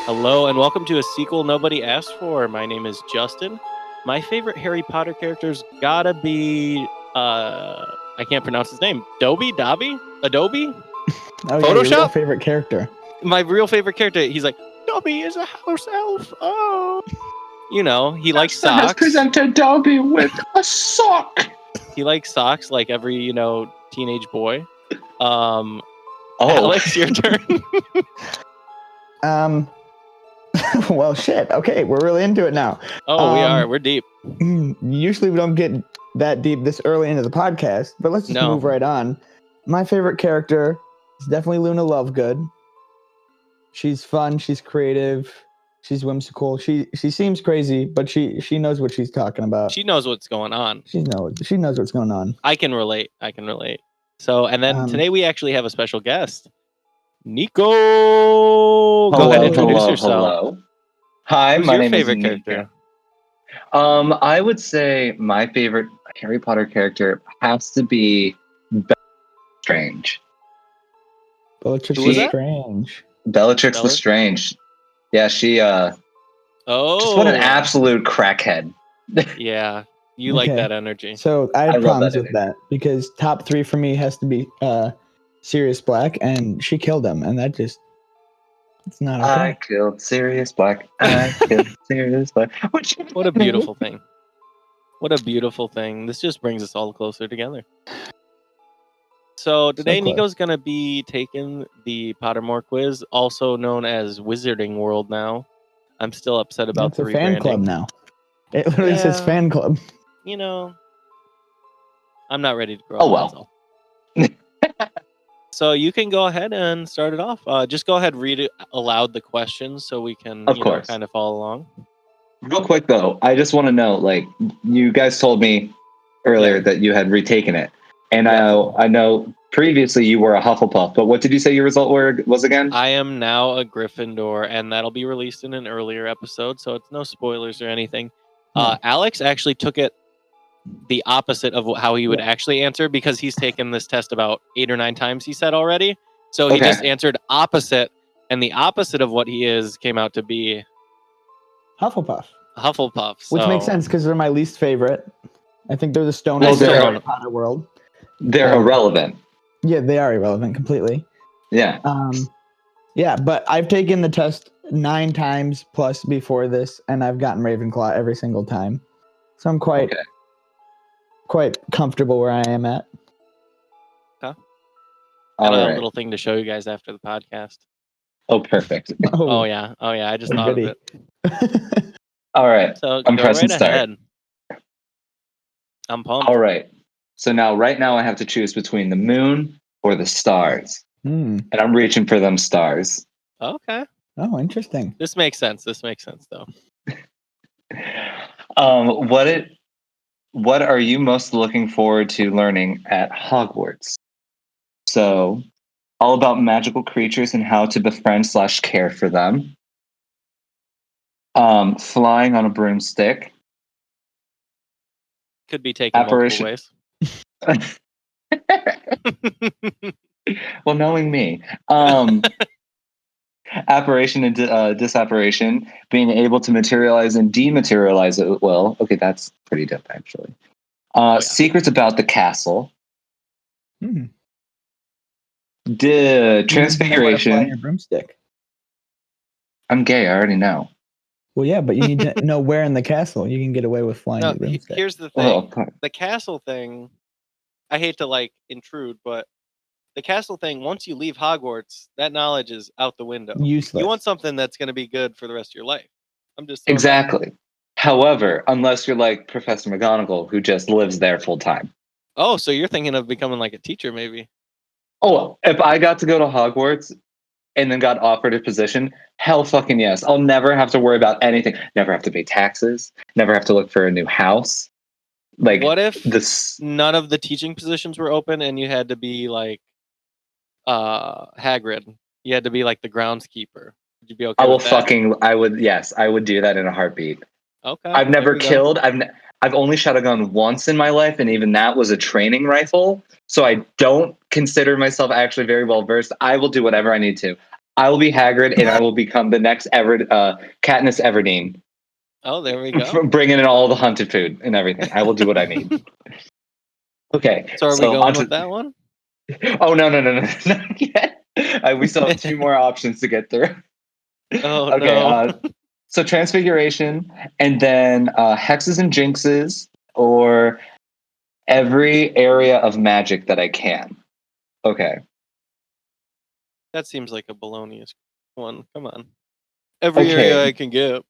Hello and welcome to a sequel nobody asked for. My name is Justin. My favorite Harry Potter character's gotta be I can't pronounce his name. Adobe? Adobe? Oh yeah, your real Photoshop? favorite character. My real favorite character. He's like, Dobby is a house elf. Oh. You know, he likes Justin has socks. presented Dobby with a sock. He likes socks like every, teenage boy. Oh, Alex, your turn. Well, shit. Okay, we're really into it now. Oh, we are. We're deep. Usually we don't get that deep this early into the podcast, but let's just move right on. My favorite character is definitely Luna Lovegood. She's fun. She's creative. She's whimsical. She seems crazy, but she knows what she's talking about. She knows what's going on. She knows what's going on. I can relate. So, and then today we actually have a special guest. Nico! Go ahead, introduce yourself. Hello. Hi, Who's my your name favorite is character? Nico. I would say my favorite Harry Potter character has to be Bellatrix Strange. Bellatrix Strange. Bellatrix Lestrange. Yeah, she just what an absolute crackhead. Yeah, you like that energy. So I have problems with that because top 3 for me has to be Sirius Black, and she killed him, and that just it's not okay. I killed Sirius Black. I killed Sirius Black. What a beautiful thing. What a beautiful thing. This just brings us all closer together. So today Nico's going to be taking the Pottermore Quiz, also known as Wizarding World now. I'm still upset about the rebranding. It's a fan club now. It literally says fan club. You know, I'm not ready to grow up. Oh, well. So you can go ahead and start it off. Just go ahead and read it aloud, the questions, so we can kind of follow along. Real quick, though, I just want to know, like, you guys told me earlier that you had retaken it. And I know previously you were a Hufflepuff, but what did you say your result was again? I am now a Gryffindor, and that'll be released in an earlier episode, so it's no spoilers or anything. Alex actually took it the opposite of how he would actually answer, because he's taken this test about 8 or 9 times, he said already. So he just answered opposite, and the opposite of what he is came out to be Hufflepuff. So. Which makes sense because they're my least favorite. I think they're the stoners in the Harry Potter world. They're irrelevant. Yeah, they are irrelevant completely. Yeah. Yeah, but I've taken the test 9 times plus before this, and I've gotten Ravenclaw every single time. So I'm quite comfortable where I am at. Okay. Got a little thing to show you guys after the podcast. Oh, perfect. Oh yeah. I just thought of it. All right. So I'm go pressing right start. ahead. I'm pumped. All right. So right now I have to choose between the moon or the stars. And I'm reaching for them stars. Okay. Oh, interesting. This makes sense though. What are you most looking forward to learning at Hogwarts? So, all about magical creatures and how to befriend / care for them. Flying on a broomstick. Could be taken multiple ways. Well, knowing me. Apparition and disapparition, being able to materialize and dematerialize at will. Okay, that's pretty dope, actually. Secrets about the castle. Transfiguration. Your broomstick. I'm gay, I already know. Well, yeah, but you need to know where in the castle you can get away with flying your broomstick. Here's the thing. The castle thing, I hate to intrude, but the castle thing, once you leave Hogwarts, that knowledge is out the window. Useless. You want something that's going to be good for the rest of your life. I'm just exactly. However, unless you're like Professor McGonagall, who just lives there full time. Oh, so you're thinking of becoming like a teacher, maybe? Oh, if I got to go to Hogwarts and then got offered a position, hell fucking yes. I'll never have to worry about anything. Never have to pay taxes. Never have to look for a new house. Like, what if none of the teaching positions were open and you had to be like Hagrid? You had to be like the groundskeeper. Would you be okay with that? I would do that in a heartbeat. Okay. I've never killed. I've only shot a gun once in my life, and even that was a training rifle. So I don't consider myself actually very well versed. I will do whatever I need to. I will be Hagrid, and I will become the next Katniss Everdeen. Oh, there we go. Bringing in all the hunted food and everything. I will do what I need. Okay. So are we going with that one? Oh, no, not yet. We still have 2 more options to get through. Oh, okay, no. So Transfiguration, and then Hexes and Jinxes, or every area of magic that I can. Okay. That seems like a baloney one. Come on. Every area I can get.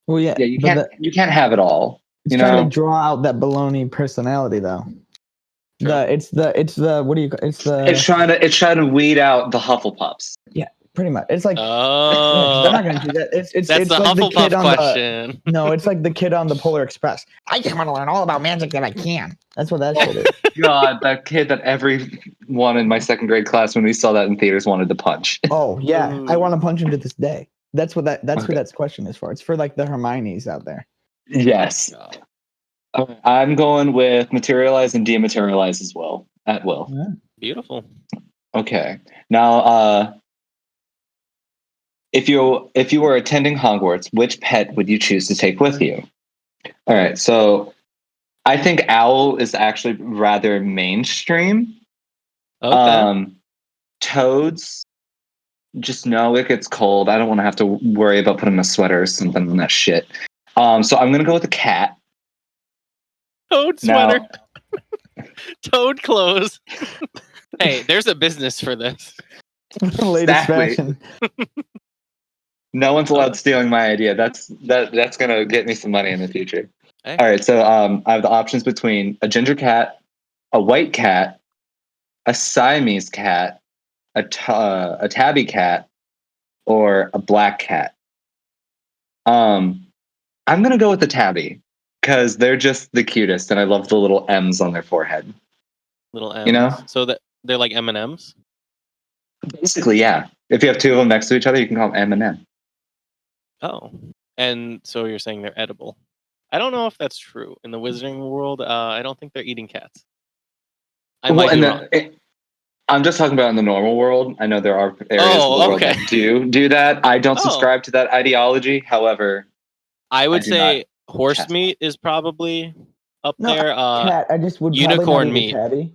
Well, yeah. You can't have it all. It's trying to draw out that baloney personality, though. True. It's the what do you? It's trying to weed out the Hufflepuffs. Yeah, pretty much. It's like they're Oh, not gonna do that. It's that's the like the kid Hufflepuff on question. No, it's like the kid on the Polar Express. I just want to learn all about magic that I can. That's what that shit is. God, that kid that everyone in my 2nd grade class, when we saw that in theaters, wanted to punch. Oh yeah, Ooh. I want to punch him to this day. That's what who that question is for. It's for like the Hermiones out there. Yes. I'm going with materialize and dematerialize as well, at will. Yeah. Beautiful. Okay. Now, if you were attending Hogwarts, which pet would you choose to take with you? All right. So I think owl is actually rather mainstream. Okay. Toads, just know it gets cold. I don't want to have to worry about putting a sweater or something on that shit. So I'm going to go with a cat. Toad sweater. Toad clothes. Hey, there's a business for this. Latest fashion. No one's allowed stealing my idea. That's gonna get me some money in the future. Hey. All right, so I have the options between a ginger cat, a white cat, a Siamese cat, a tabby cat, or a black cat. I'm gonna go with the tabby because they're just the cutest, and I love the little M's on their forehead. Little M's. You know, so that they're like M&Ms. Basically, yeah. If you have 2 of them next to each other, you can call them M&M. Oh, and so you're saying they're edible? I don't know if that's true in the wizarding world. I don't think they're eating cats. I might be wrong. I'm just talking about in the normal world. I know there are areas of the world that do that. I don't subscribe to that ideology. However, I would say horse meat is probably up there. Cat. I just would unicorn meat. Tabby.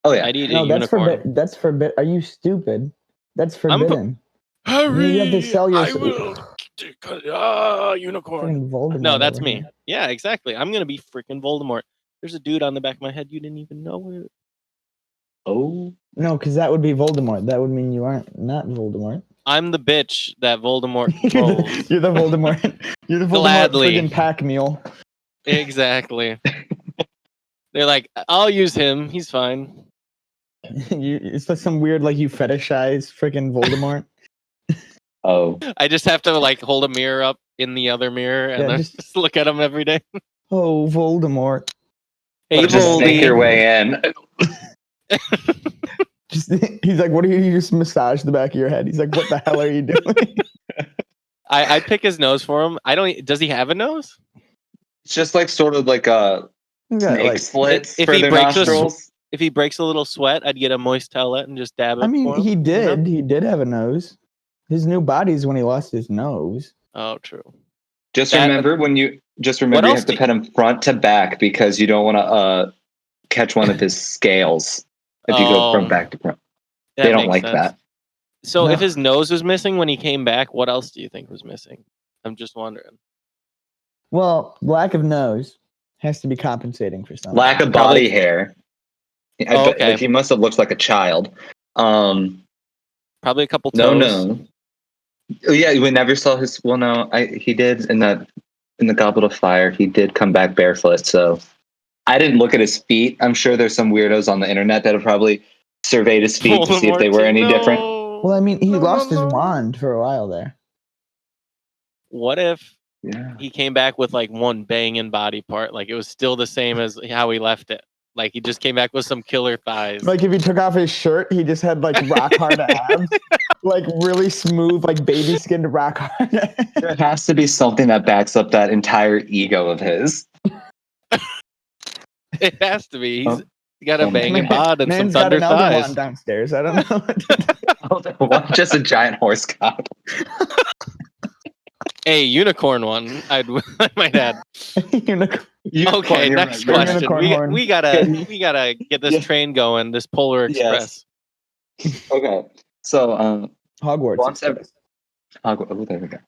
Oh yeah. I'd eat a unicorn. That's forbidden. Are you stupid? That's forbidden. Harry, you have to sell your. I will. Unicorn. No, that's me. Here. Yeah, exactly. I'm gonna be freaking Voldemort. There's a dude on the back of my head. You didn't even know it. Oh no, because that would be Voldemort. That would mean you aren't not Voldemort. I'm the bitch that Voldemort rolls. You're the Voldemort. You're the Voldemort friggin' pack mule. Exactly. They're like, I'll use him. He's fine. It's like some weird, like you fetishize freaking Voldemort. Oh. I just have to like hold a mirror up in the other mirror and then just look at him every day. Oh, Voldemort. Hey, just sneak your way in. He's like, what do you just massage the back of your head? He's like, what the hell are you doing? I pick his nose for him. Does he have a nose? It's just like sort of like a snake slits for their nostrils. If he breaks a little sweat, I'd get a moist towelette and just dab it. I mean, for him, he did. You know? He did have a nose. His new body's when he lost his nose. Oh, true. Just remember you have to pet him front to back because you don't want to catch one of his scales if you go from back to front. They don't like that. So if his nose was missing when he came back, what else do you think was missing? I'm just wondering. Well, lack of nose has to be compensating for something. Lack of body hair. Okay. He must have looked like a child. Probably a couple toes. No. Oh, yeah, we never saw his. Well, no, he did in the Goblet of Fire. He did come back barefoot, so I didn't look at his feet. I'm sure there's some weirdos on the internet that have probably surveyed his feet to see if they were any different. Well, I mean, he lost his wand for a while there. What if he came back with like one banging body part? Like it was still the same as how he left it. Like he just came back with some killer thighs. Like if he took off his shirt, he just had like rock hard abs, like really smooth, like baby skinned rock hard. There has to be something that backs up that entire ego of his. It has to be. You got a banging bod and some Man's got thunder an elder thighs. wand downstairs. I don't know what to do. Just a giant horse cock. A unicorn one, I might add. Unicorn. Okay, next question. Unicorn We gotta get this train going. This Polar Express. Yes. Okay, so Hogwarts. There we go.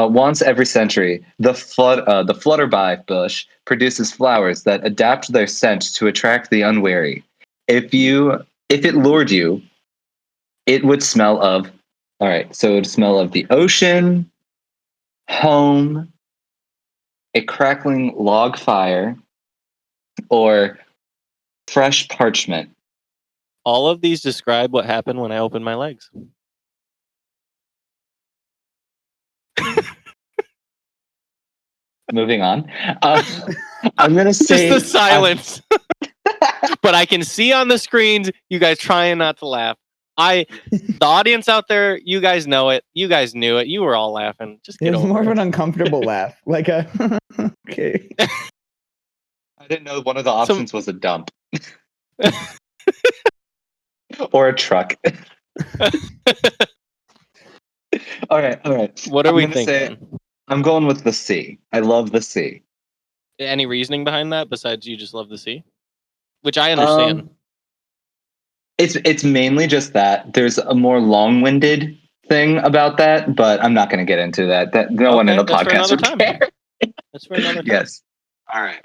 Once every century, the flutterby bush produces flowers that adapt their scent to attract the unwary. If it lured you, it would smell of. All right, so it would smell of the ocean, home, a crackling log fire, or fresh parchment. All of these describe what happened when I opened my legs. Moving on. I'm going to say... Just the silence. But I can see on the screens, you guys trying not to laugh. The audience out there, you guys know it. You guys knew it. You were all laughing. Just get over it. It was more of an uncomfortable laugh. Like a... Okay. I didn't know one of the options was a dump. Or a truck. All right. What are we thinking? I'm going with the sea. I love the sea. Any reasoning behind that besides you just love the sea? Which I understand. It's mainly just that. There's a more long-winded thing about that, but I'm not going to get into that. That no one in the podcast would care. That's for another time. Yes. All right.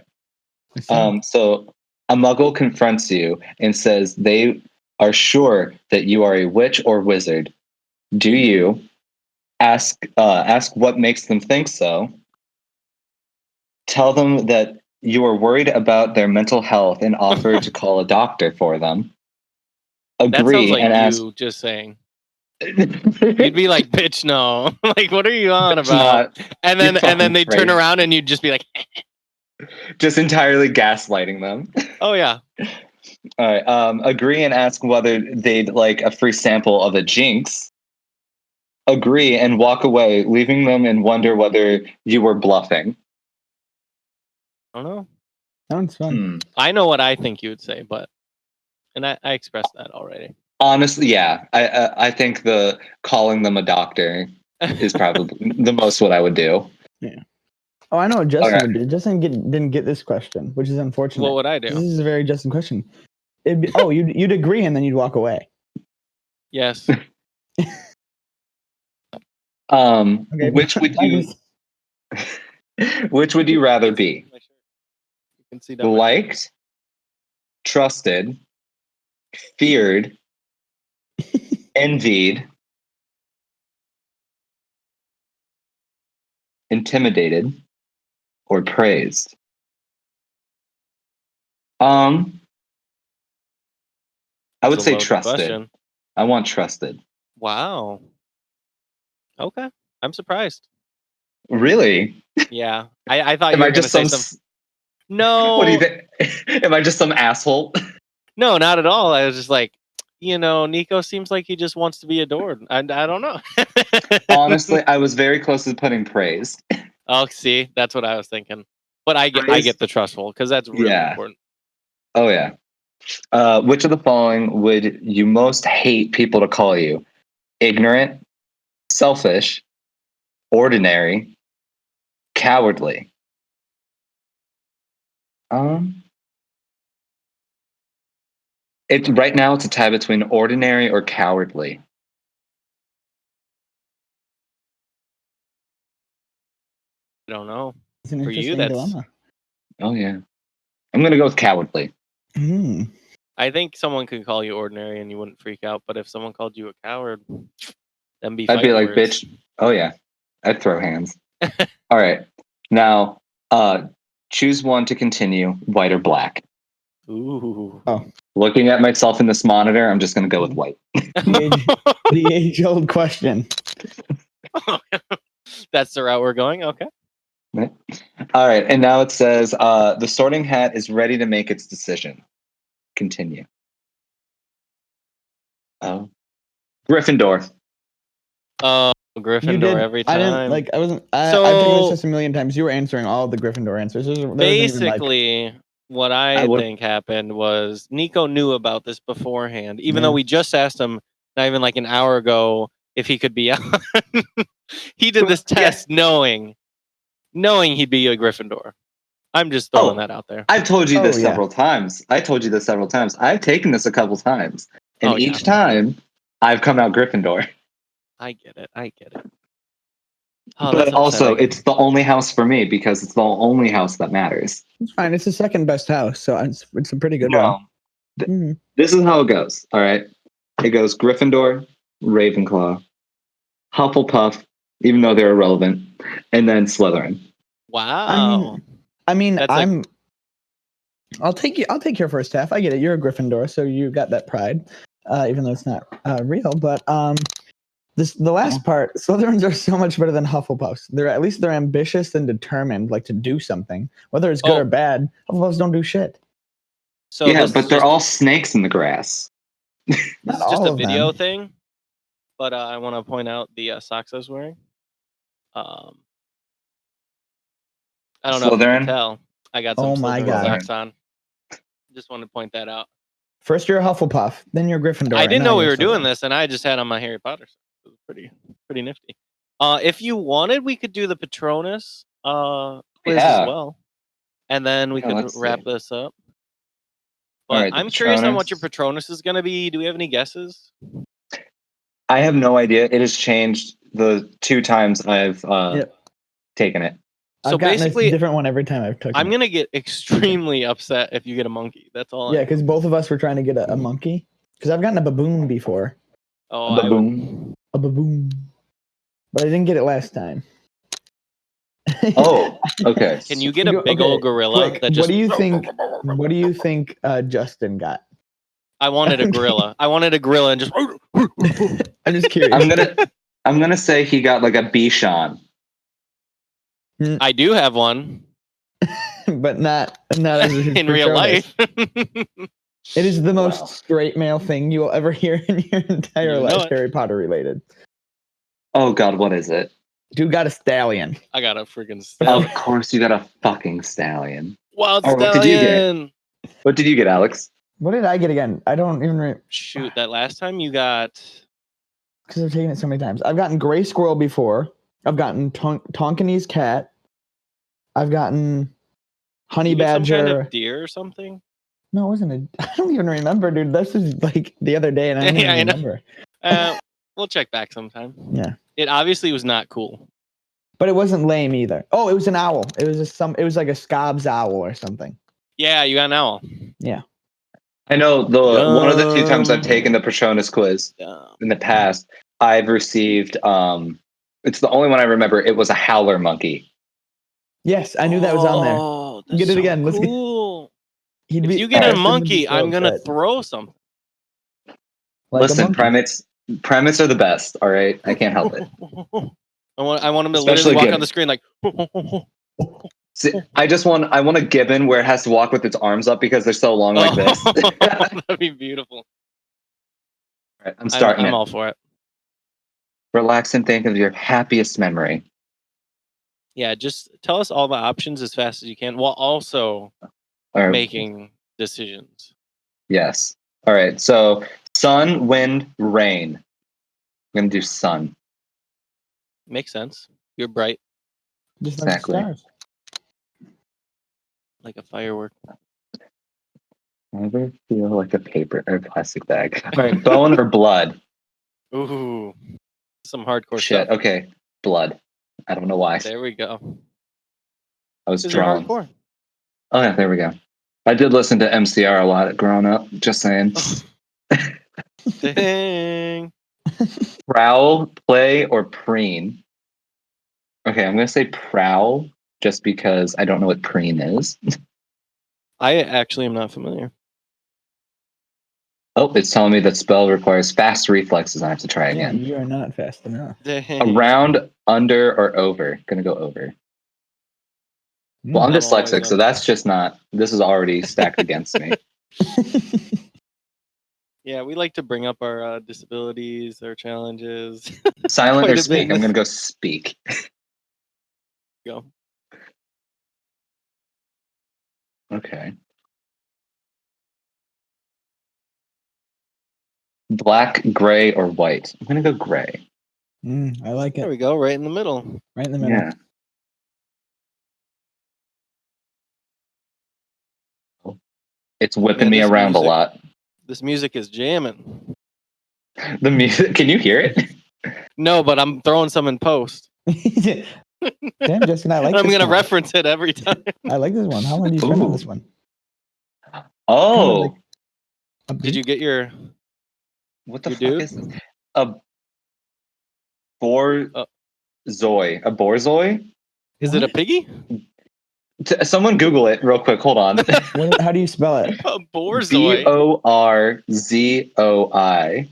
So a muggle confronts you and says they are sure that you are a witch or wizard. Do you ask what makes them think so? Tell them that you are worried about their mental health and offer to call a doctor for them. Agree that sounds like and you just saying. You'd be like, "Bitch, no!" Like, what are you on about? And then they'd turn around and you'd just be like, just entirely gaslighting them. Oh yeah. All right. Agree and ask whether they'd like a free sample of a jinx. Agree and walk away, leaving them and wonder whether you were bluffing. I don't know. Sounds fun. I know what I think you would say, and I expressed that already. Honestly, yeah. I think the calling them a doctor is probably the most what I would do. Yeah. Oh, I know what Justin would do. Justin didn't get this question, which is unfortunate. What would I do? This is a very Justin question. It'd be, you'd agree and then you'd walk away. Yes. Okay, which would you rather be? Liked, trusted, feared, envied, intimidated, or praised? I would say trusted. Question. I want trusted. Wow. Okay. I'm surprised. Really? Yeah. I thought you were going to say something. No. What do you think? Am I just some asshole? No, not at all. I was just like, Nico seems like he just wants to be adored. I don't know. Honestly, I was very close to putting praised. Oh, see, that's what I was thinking. But I get the trustful because that's really important. Oh yeah. Which of the following would you most hate people to call you? Ignorant, selfish, ordinary, cowardly. Right now it's a tie between ordinary or cowardly. I don't know. It's an interesting dilemma. Oh yeah. I'm gonna go with cowardly. I think someone could call you ordinary and you wouldn't freak out, but if someone called you a coward, then I'd be like, bitch. Oh yeah. I'd throw hands. All right. Now, choose one to continue, white or black. Ooh. Oh. Looking at myself in this monitor, I'm just going to go with white. The age-old question. That's the route we're going? Okay. All right. And now it says, the Sorting Hat is ready to make its decision. Continue. Oh. Gryffindor. Oh, Gryffindor every time. I've taken this test a million times. You were answering all the Gryffindor answers. Basically, What I think happened was Nico knew about this beforehand, even though we just asked him not even like an hour ago if he could be on. He did this test knowing he'd be a Gryffindor. I'm just throwing that out there. I've told you this several times. I've taken this a couple times. And each time, I've come out Gryffindor. I get it. Oh, but also, it's the only house for me because it's the only house that matters. It's fine. It's the second best house, so it's a pretty good one. This is how it goes, all right? It goes Gryffindor, Ravenclaw, Hufflepuff, even though they're irrelevant, and then Slytherin. Wow. I mean, I'll take your first half. I get it. You're a Gryffindor, so you got that pride, even though it's not real. But the last part, Slytherins are so much better than Hufflepuffs. They're ambitious and determined, like to do something, whether it's good or bad. Hufflepuffs don't do shit. So but they're all snakes in the grass. This is just a video thing, but I want to point out the socks I was wearing. I don't know if you can tell. I got some Slytherin socks on. Just wanted to point that out. First you're a Hufflepuff, then you're a Gryffindor. I didn't know we were doing this, and I just had on my Harry Potter socks. It was pretty nifty. If you wanted, we could do the Patronus quiz as well, and then we could wrap this up. But I'm curious on what your Patronus is going to be. Do we have any guesses? I have no idea. It has changed the 2 times I've taken it. So basically, a different one every time I've taken it. I'm going to get extremely upset if you get a monkey. That's all. Yeah, because both of us were trying to get a monkey. Because I've gotten a baboon before. Oh, a baboon. A baboon. But I didn't get it last time. Oh, okay. Can you get a big old gorilla? Quick, that just... What do you think Justin got? I wanted a gorilla. And just. I'm just curious. I'm gonna say he got like a Bichon. I do have one, but not as in real life. It is the most straight male thing you will ever hear in your entire life, Harry Potter related. Oh God, what is it? Dude got a stallion. I got a freaking stallion. Of course, you got a fucking stallion. Wild stallion. What did you get, Alex? What did I get again? I don't even shoot. That last time you got. Because I've taken it so many times. I've gotten gray squirrel before. I've gotten Tonkinese cat. I've gotten honey badger. Some kind of deer or something? No, it wasn't I don't even remember, dude. This was like the other day, and I don't even remember. We'll check back sometime. Yeah. It obviously was not cool. But it wasn't lame either. Oh, it was an owl. It was like a Scobbs owl or something. Yeah, you got an owl. Yeah. I know one of the 2 times I've taken the Patronus quiz in the past, I've received it's the only one I remember. It was a howler monkey. Yes, I knew that was on there. Get it again. Cool. If you get a monkey, I'm gonna throw something. Listen, primates are the best. All right, I can't help it. I want him to literally walk on the screen like. See, I want a gibbon where it has to walk with its arms up because they're so long like this. That'd be beautiful. All right, I'm starting. I'm all for it. Relax and think of your happiest memory. Yeah, just tell us all the options as fast as you can, while also making decisions. Yes. All right. So, sun, wind, rain. I'm gonna do sun. Makes sense. You're bright. Just exactly. Like stars. Like a firework. Never feel like a paper or plastic bag. All right, bone or blood? Ooh, some hardcore shit. stuff. Okay, blood. I don't know why. There we go. I was drawn. Hardcore. Oh yeah, there we go. I did listen to MCR a lot growing up. Just saying. Dang. Prowl, play, or preen? Okay, I'm gonna say prowl just because I don't know what preen is. I actually am not familiar. Oh, it's telling me that spell requires fast reflexes. I have to try again. You are not fast enough. Dang. Around, under, or over? Gonna go over. Well, I'm dyslexic, so that's just not. This is already stacked against me. Yeah, we like to bring up our disabilities, our challenges. Silent or speak? I'm gonna go speak. Go. Okay. Black, gray, or white? I'm gonna go gray. I like it. There we go, right in the middle. Right in the middle. Yeah. It's whipping me around a lot. This music is jamming. The music, can you hear it? No, but I'm throwing some in post. Damn, Justin, I like I'm this gonna one. reference it every time. I like this one. How long do you spend on this one? Oh. Did you get your... What the your fuck dude? is this? A borzoi. A borzoi? Is it a piggy? Someone Google it real quick. Hold on. How do you spell it? A borzoi. Borzoi.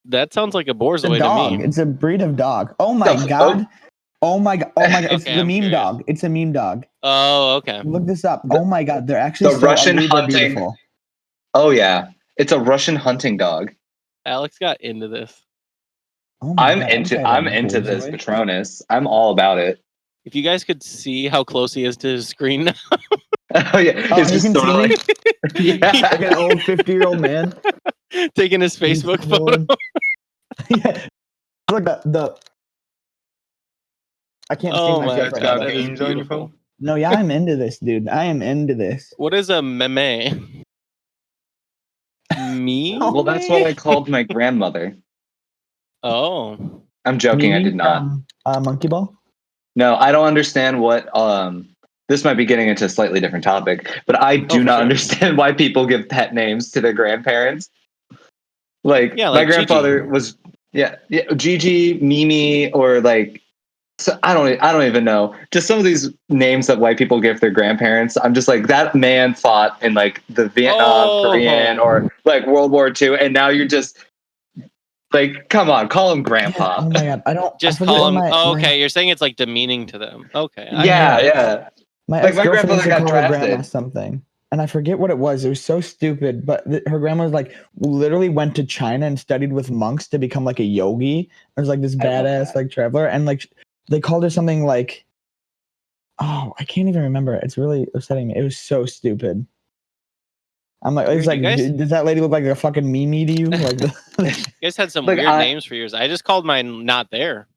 That sounds like a borzoi It's a dog. to me. It's a breed of dog. Oh my god. Oh my god. Oh my god. It's Okay, the I'm meme curious. dog. It's a meme dog. Oh, okay. Look this up. Oh my god. They're actually so Russian ugly, they're hunting. beautiful. Oh yeah. It's a Russian hunting dog. Alex got into this. Oh my I'm god, into this Patronus. I'm all about it. If you guys could see how close he is to his screen now. Oh yeah. Oh, It's you just can sort of see me? yeah. Like an old 50-year-old man. Taking his Facebook photo. Yeah. Look, the I can't see Oh myself my right god, now. that is Games on your beautiful. phone? No, yeah, I'm into this, dude. I am into this. What is a meme? Me? Well, that's what I called my grandmother. Oh. I'm joking. I did not. Monkey Ball? No, I don't understand what. This might be getting into a slightly different topic, but I do not understand why people give pet names to their grandparents. Like, my grandfather was Gigi, Mimi, or like. So I don't even know. Just some of these names that white people give their grandparents. I'm just like, that man fought in like the Vietnam, Korean, or like World War II, and now you're just like, come on, call him grandpa. Yeah, oh my god, I don't just call him. Okay, you're saying it's like demeaning to them. Okay. Yeah. My ex-girlfriend used to call her grandma something, and I forget what it was. It was so stupid, but her grandma was like literally went to China and studied with monks to become like a yogi. It was like this badass like traveler, and like they called her something like, oh, I can't even remember. It's really upsetting me. It was so stupid. I'm like, it's like, does that lady look like a fucking Mimi to you? Like, you guys had some weird names for yours. I just called mine not there.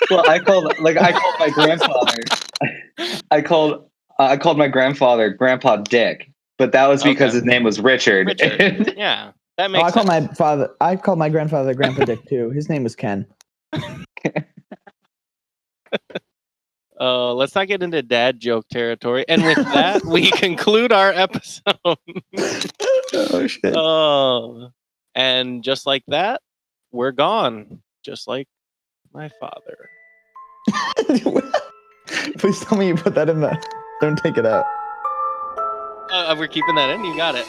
Well, I called my grandfather. I called my grandfather Grandpa Dick, but that was because his name was Richard. Yeah, that makes sense. I called my grandfather Grandpa Dick too. His name was Ken. Let's not get into dad joke territory. And with that, we conclude our episode. Oh shit. And just like that, we're gone. Just like my father. Please tell me you put that in the. Don't take it out. We're keeping that in. You got it.